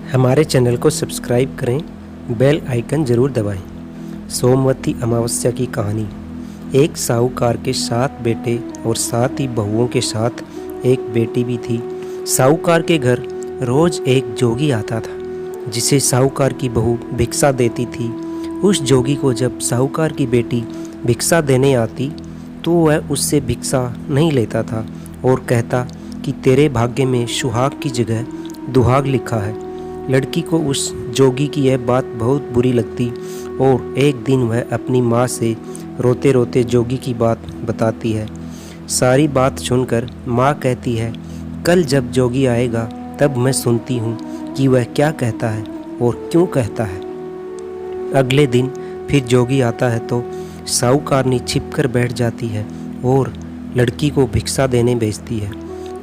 हमारे चैनल को सब्सक्राइब करें, बेल आइकन ज़रूर दबाएं। सोमवती अमावस्या की कहानी। एक साहूकार के 7 बेटे और 7 ही बहुओं के साथ एक बेटी भी थी। साहूकार के घर रोज़ एक जोगी आता था, जिसे साहूकार की बहू भिक्षा देती थी। उस जोगी को जब साहूकार की बेटी भिक्षा देने आती तो वह उससे भिक्षा नहीं लेता था और कहता कि तेरे भाग्य में सुहाग की जगह दुहाग लिखा है। लड़की को उस जोगी की यह बात बहुत बुरी लगती और एक दिन वह अपनी माँ से रोते रोते जोगी की बात बताती है। सारी बात सुनकर माँ कहती है, कल जब जोगी आएगा तब मैं सुनती हूँ कि वह क्या कहता है और क्यों कहता है। अगले दिन फिर जोगी आता है तो साहूकारनी छिपकर बैठ जाती है और लड़की को भिक्षा देने भेजती है।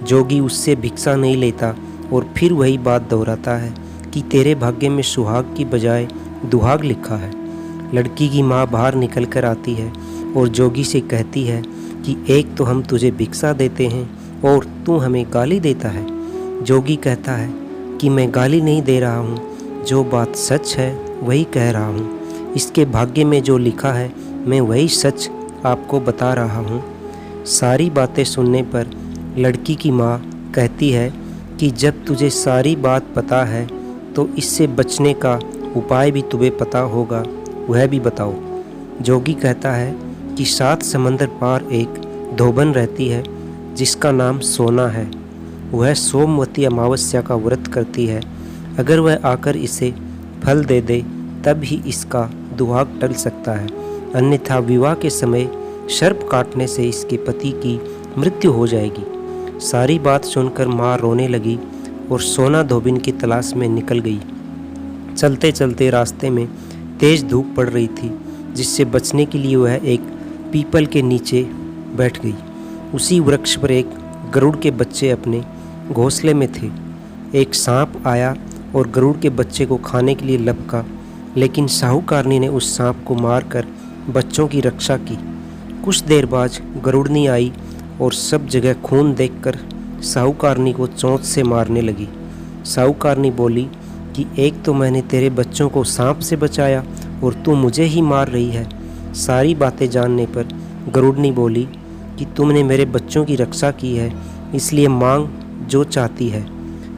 जोगी उससे भिक्षा नहीं लेता और फिर वही बात दोहराता है कि तेरे भाग्य में सुहाग की बजाय दुहाग लिखा है। लड़की की माँ बाहर निकल कर आती है और जोगी से कहती है कि एक तो हम तुझे भिक्षा देते हैं और तू हमें गाली देता है। जोगी कहता है कि मैं गाली नहीं दे रहा हूँ, जो बात सच है वही कह रहा हूँ। इसके भाग्य में जो लिखा है मैं वही सच आपको बता रहा हूँ। सारी बातें सुनने पर लड़की की माँ कहती है कि जब तुझे सारी बात पता है तो इससे बचने का उपाय भी तुम्हें पता होगा, वह भी बताओ। जोगी कहता है कि 7 समंदर पार एक धोबन रहती है जिसका नाम सोना है। वह सोमवती अमावस्या का व्रत करती है। अगर वह आकर इसे फल दे दे तब ही इसका दुहाग टल सकता है, अन्यथा विवाह के समय सर्प काटने से इसके पति की मृत्यु हो जाएगी। सारी बात सुनकर माँ रोने लगी और सोना धोबिन की तलाश में निकल गई। चलते चलते रास्ते में तेज धूप पड़ रही थी, जिससे बचने के लिए वह एक पीपल के नीचे बैठ गई। उसी वृक्ष पर एक गरुड़ के बच्चे अपने घोंसले में थे। एक सांप आया और गरुड़ के बच्चे को खाने के लिए लपका, लेकिन साहूकारनी ने उस सांप को मारकर बच्चों की रक्षा की। कुछ देर बाद गरुड़नी आई और सब जगह खून देखकर साहूकारनी को चोंच से मारने लगी। साहूकारनी बोली कि एक तो मैंने तेरे बच्चों को सांप से बचाया और तू मुझे ही मार रही है। सारी बातें जानने पर गरुड़नी बोली कि तुमने मेरे बच्चों की रक्षा की है, इसलिए मांग जो चाहती है।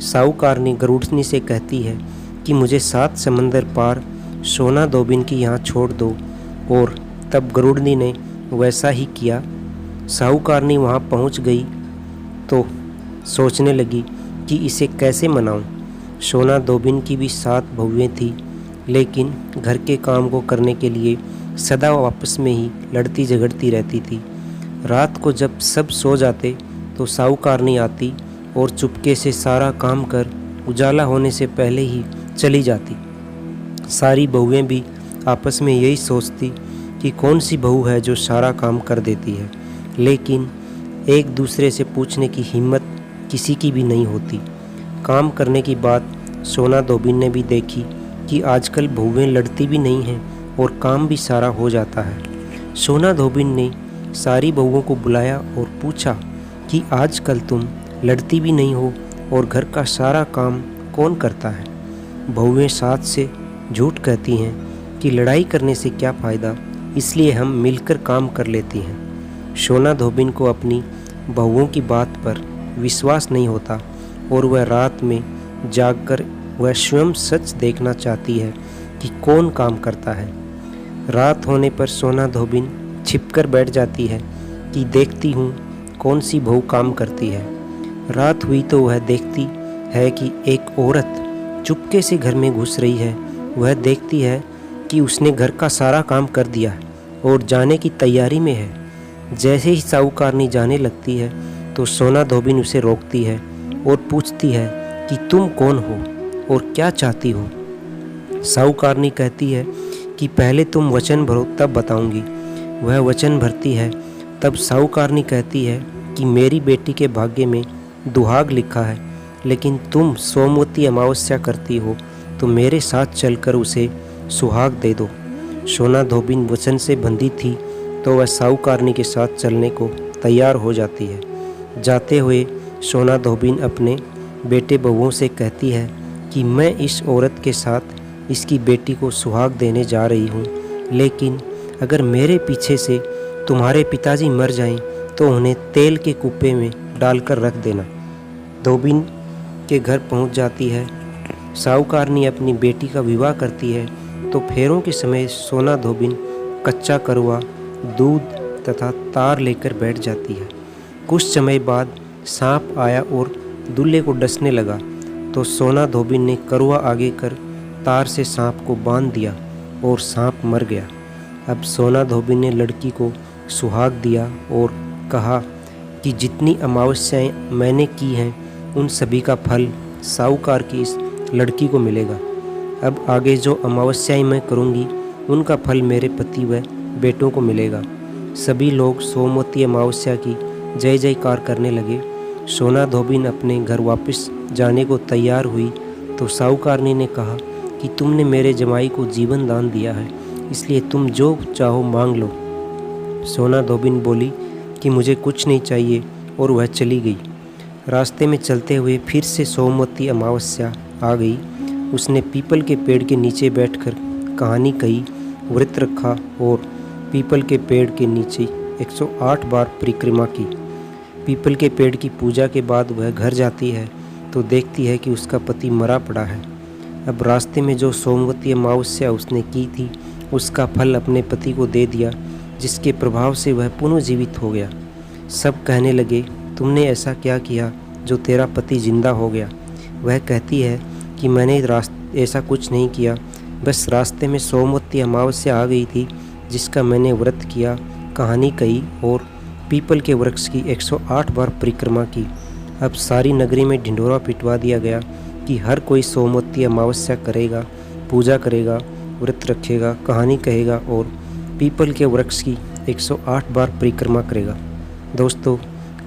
साहूकारनी गरुड़नी से कहती है कि मुझे 7 समंदर पार सोना धोबिन की यहाँ छोड़ दो, और तब गरुड़नी ने वैसा ही किया। साहूकारनी वहाँ पहुँच गई तो सोचने लगी कि इसे कैसे मनाऊं। सोना धोबिन की भी 7 बहुएं थी, लेकिन घर के काम को करने के लिए सदा आपस में ही लड़ती झगड़ती रहती थी। रात को जब सब सो जाते तो साहूकारनी आती और चुपके से सारा काम कर उजाला होने से पहले ही चली जाती। सारी बहुएं भी आपस में यही सोचती कि कौन सी बहू है जो सारा काम कर देती है, लेकिन एक दूसरे से पूछने की हिम्मत किसी की भी नहीं होती। काम करने की बात सोना धोबिन ने भी देखी कि आजकल बहुएं लड़ती भी नहीं हैं और काम भी सारा हो जाता है। सोना धोबिन ने सारी बहुओं को बुलाया और पूछा कि आजकल तुम लड़ती भी नहीं हो और घर का सारा काम कौन करता है। बहुएं साथ से झूठ कहती हैं कि लड़ाई करने से क्या फ़ायदा, इसलिए हम मिलकर काम कर लेती हैं। सोना धोबिन को अपनी बहुओं की बात पर विश्वास नहीं होता और वह रात में जागकर वह स्वयं सच देखना चाहती है कि कौन काम करता है। रात होने पर सोना धोबिन छिपकर बैठ जाती है कि देखती हूँ कौन सी बहू काम करती है। रात हुई तो वह देखती है कि एक औरत चुपके से घर में घुस रही है। वह देखती है कि उसने घर का सारा काम कर दिया है और जाने की तैयारी में है। जैसे ही साहूकारनी जाने लगती है तो सोना धोबिन उसे रोकती है और पूछती है कि तुम कौन हो और क्या चाहती हो। साहूकारनी कहती है कि पहले तुम वचन भरो तब बताऊंगी। वह वचन भरती है। तब साहूकारनी कहती है कि मेरी बेटी के भाग्य में दुहाग लिखा है, लेकिन तुम सोमवती अमावस्या करती हो तो मेरे साथ चलकर उसे सुहाग दे दो। सोना धोबिन वचन से बंधी थी तो वह साहूकारनी के साथ चलने को तैयार हो जाती है। जाते हुए सोना धोबिन अपने बेटे बहुओं से कहती है कि मैं इस औरत के साथ इसकी बेटी को सुहाग देने जा रही हूँ, लेकिन अगर मेरे पीछे से तुम्हारे पिताजी मर जाएं तो उन्हें तेल के कुप्पे में डालकर रख देना। धोबिन के घर पहुँच जाती है। साहूकारनी अपनी बेटी का विवाह करती है तो फेरों के समय सोना धोबिन कच्चा करुआ, दूध तथा तार लेकर बैठ जाती है। कुछ समय बाद सांप आया और दूल्हे को डसने लगा तो सोना धोबिन ने करुआ आगे कर तार से सांप को बांध दिया और सांप मर गया। अब सोना धोबिन ने लड़की को सुहाग दिया और कहा कि जितनी अमावस्याएं मैंने की हैं उन सभी का फल साहूकार की इस लड़की को मिलेगा। अब आगे जो अमावस्याएं मैं करूंगी उनका फल मेरे पति व बेटों को मिलेगा। सभी लोग सोमवती अमावस्या की जय जयकार करने लगे। सोना धोबिन अपने घर वापस जाने को तैयार हुई तो साहूकारनी ने कहा कि तुमने मेरे जमाई को जीवन दान दिया है, इसलिए तुम जो चाहो मांग लो। सोना धोबिन बोली कि मुझे कुछ नहीं चाहिए और वह चली गई। रास्ते में चलते हुए फिर से सोमवती अमावस्या आ गई। उसने पीपल के पेड़ के नीचे बैठकर कहानी कही, व्रत रखा और पीपल के पेड़ के नीचे 108 बार परिक्रमा की। पीपल के पेड़ की पूजा के बाद वह घर जाती है तो देखती है कि उसका पति मरा पड़ा है। अब रास्ते में जो सोमवती अमावस्या उसने की थी उसका फल अपने पति को दे दिया, जिसके प्रभाव से वह पुनर्जीवित हो गया। सब कहने लगे, तुमने ऐसा क्या किया जो तेरा पति जिंदा हो गया? वह कहती है कि मैंने ऐसा कुछ नहीं किया, बस रास्ते में सोमवती अमावस्या आ गई थी जिसका मैंने व्रत किया, कहानी कही और पीपल के वृक्ष की 108 बार परिक्रमा की। अब सारी नगरी में ढिंढोरा पिटवा दिया गया कि हर कोई सोमवती अमावस्या करेगा, पूजा करेगा, व्रत रखेगा, कहानी कहेगा और पीपल के वृक्ष की 108 बार परिक्रमा करेगा। दोस्तों,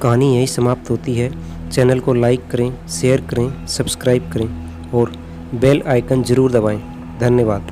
कहानी यहीं समाप्त होती है। चैनल को लाइक करें, शेयर करें, सब्सक्राइब करें और बेल आइकन ज़रूर दबाएं। धन्यवाद।